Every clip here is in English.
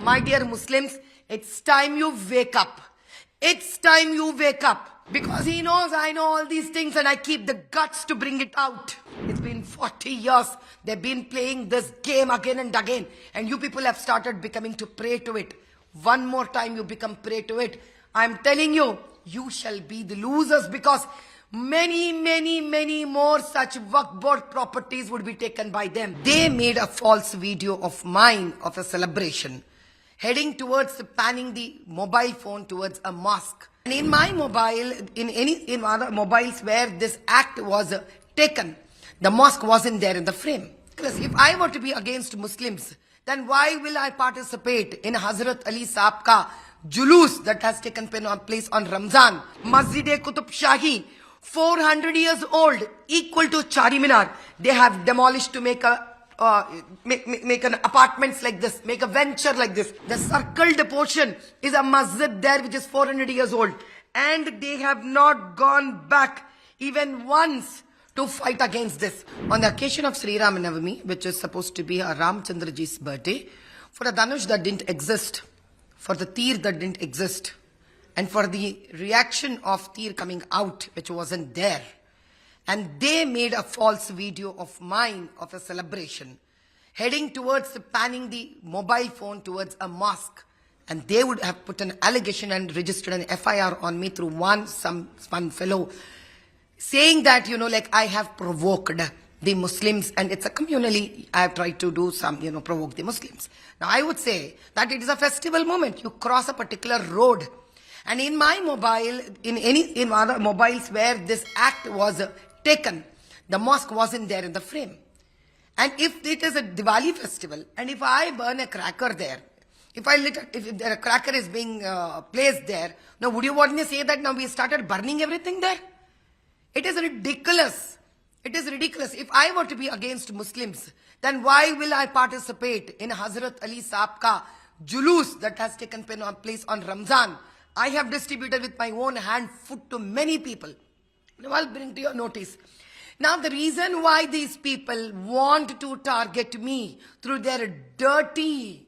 My dear Muslims, it's time you wake up. It's time you wake up. Because he knows I know all these things and I keep the guts to bring it out. It's been 40 years. They've been playing this game again and again. And you people have started becoming to prey to it. One more time you become prey to it. I'm telling you, you shall be the losers because many more such Waqf board properties would be taken by them. They made a false video of mine of a celebration heading towards panning the mobile phone towards a mosque. And in my mobile, in other mobiles where this act was taken, the mosque wasn't there in the frame. Because if I were to be against Muslims, then why will I participate in Hazrat Ali Saab ka Julus that has taken place on Ramzan? Masjid-e-Qutub Shahi, 400 years old, equal to Chari Minar. They have demolished to make an apartments like this, make a venture like this. The circled portion is a masjid there which is 400 years old. And they have not gone back even once to fight against this. On the occasion of Sri Ram Navami, which is supposed to be a Ramchandraji's birthday, for a Dhanush that didn't exist, for the Tir that didn't exist, and for the reaction of Tir coming out, which wasn't there. And they made a false video of mine of a celebration heading towards panning the mobile phone towards a mosque. And they would have put an allegation and registered an FIR on me through one fellow saying that, like I have provoked the Muslims and it's a communally, I have tried to do some, provoke the Muslims. Now I would say that it is a festival moment. You cross a particular road. And in my mobile, in other mobiles where this act was taken, the mosque wasn't there in the frame. And if it is a Diwali festival, and if I burn a cracker there, if a cracker is being placed there, now would you want me to say that now we started burning everything there? It is ridiculous. It is ridiculous. If I were to be against Muslims, then why will I participate in Hazrat Ali Saab ka Julus that has taken place on Ramzan? I have distributed with my own hand food to many people. Now I'll bring to your notice. Now the reason why these people want to target me through their dirty,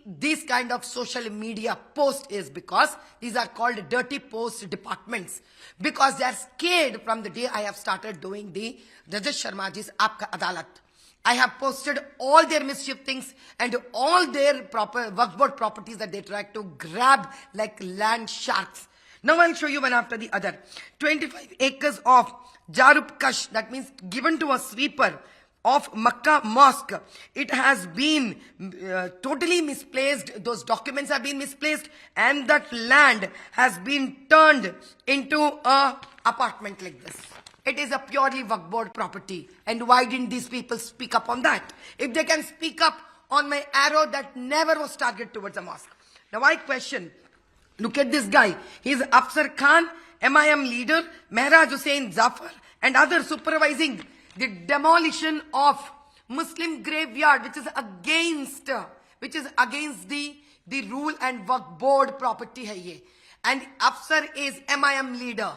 this kind of social media post is because these are called dirty post departments. Because they are scared from the day I have started doing the Rajesh Sharmaji's Aapka Adalat. I have posted all their mischief things and all their proper Waqf board properties that they try to grab like land sharks. Now I'll show you one after the other. 25 acres of Jarub Kash, that means given to a sweeper of Makkah Mosque. It has been totally misplaced. Those documents have been misplaced and that land has been turned into a apartment like this. It is a purely Waqf board property. And why didn't these people speak up on that? If they can speak up on my arrow that never was targeted towards a mosque. Now I question, look at this guy. He's Afsar Khan, MIM leader, Mehraj Hussain Zafar, and others supervising the demolition of Muslim graveyard, which is against the rule and Waqf board property hai ye. And Afsar is MIM leader.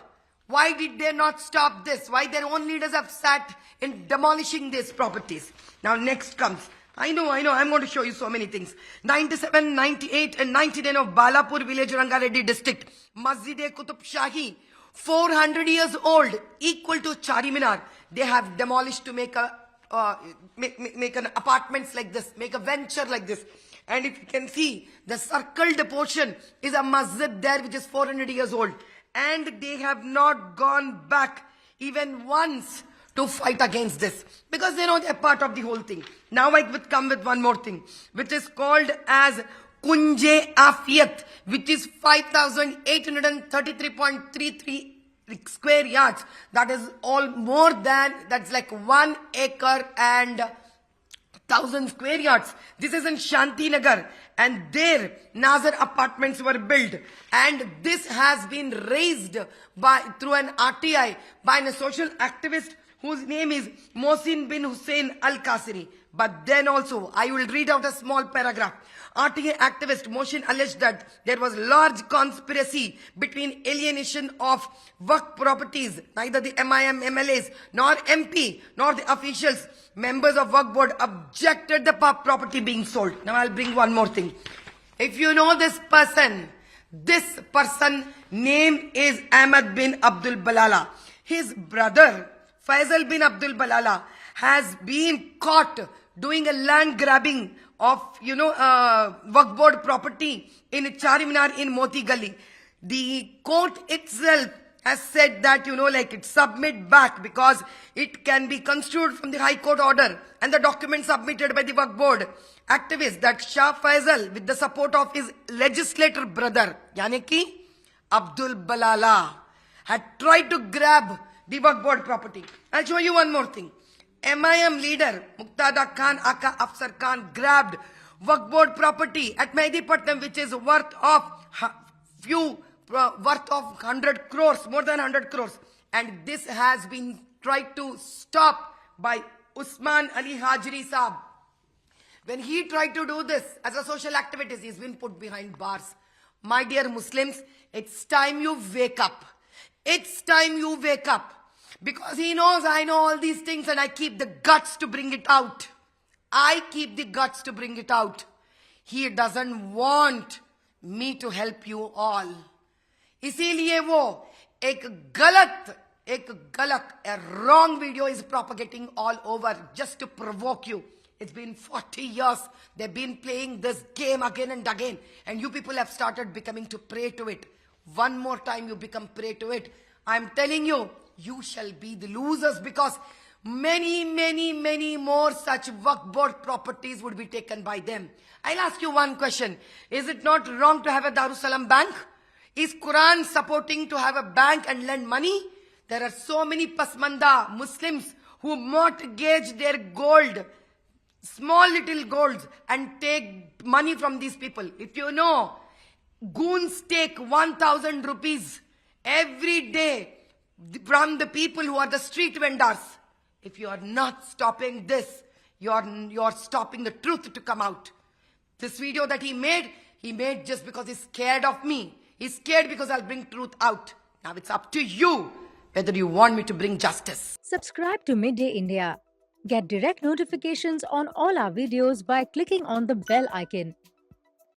Why did they not stop this? Why their own leaders have sat in demolishing these properties? Now next comes, I know, I'm going to show you so many things. 97, 98 and 99 of Balapur village, Rangareddy district. Masjid-e-Qutub Shahi, 400 years old, equal to Chari Minar. They have demolished to make an apartments like this, make a venture like this. And if you can see, the circled portion is a masjid there which is 400 years old. And they have not gone back even once to fight against this. Because they know they're part of the whole thing. Now I would come with one more thing, which is called as Kunje Afiyat, which is 5,833.33 square yards. That is all more than, that's like 1 acre and 1,000 square yards. This is in Shantinagar. And there Nazar apartments were built. And this has been raised through an RTI by a social activist whose name is Mohsin bin Hussain Al-Qasiri. But then also, I will read out a small paragraph. RTA activist Mohsin alleged that there was large conspiracy between alienation of Waqf properties. Neither the MIM MLAs, nor MP, nor the officials, members of Waqf board objected the property being sold. Now I'll bring one more thing. If you know this person name is Ahmed bin Abdul Balala. His brother, Faisal bin Abdul Balala, has been caught doing a land grabbing of, Waqf board property in Charminar in Moti Gali. The court itself has said that, it submit back because it can be construed from the High Court order and the document submitted by the Waqf board activist that Shah Faisal, with the support of his legislator brother, yani ki Abdul Balala, had tried to grab the Waqf board property. I'll show you one more thing. MIM leader Muqtada Khan Aka Afsar Khan grabbed Waqf board property at Mehdipatnam, which is worth of 100 crores, more than 100 crores. And this has been tried to stop by Usman Ali Hajri Saab. When he tried to do this as a social activist, he's been put behind bars. My dear Muslims, it's time you wake up. It's time you wake up. Because he knows I know all these things and I keep the guts to bring it out. I keep the guts to bring it out. He doesn't want me to help you all. इसीलिए वो a wrong video is propagating all over just to provoke you. It's been 40 years. They've been playing this game again and again. And you people have started becoming to prey to it. One more time you become prey to it. I'm telling you, you shall be the losers because many more such Waqf board properties would be taken by them. I'll ask you one question. Is it not wrong to have a Darussalam bank? Is Quran supporting to have a bank and lend money? There are so many Pasmanda Muslims who mortgage their gold, small little golds, and take money from these people. If you know, goons take 1,000 rupees every day from the people who are the street vendors. If you are not stopping this, you're stopping the truth to come out. This video that he made just because he's scared of me. He's scared because I'll bring truth out. Now it's up to you whether you want me to bring justice. Subscribe to Midday India. Get direct notifications on all our videos by clicking on the bell icon.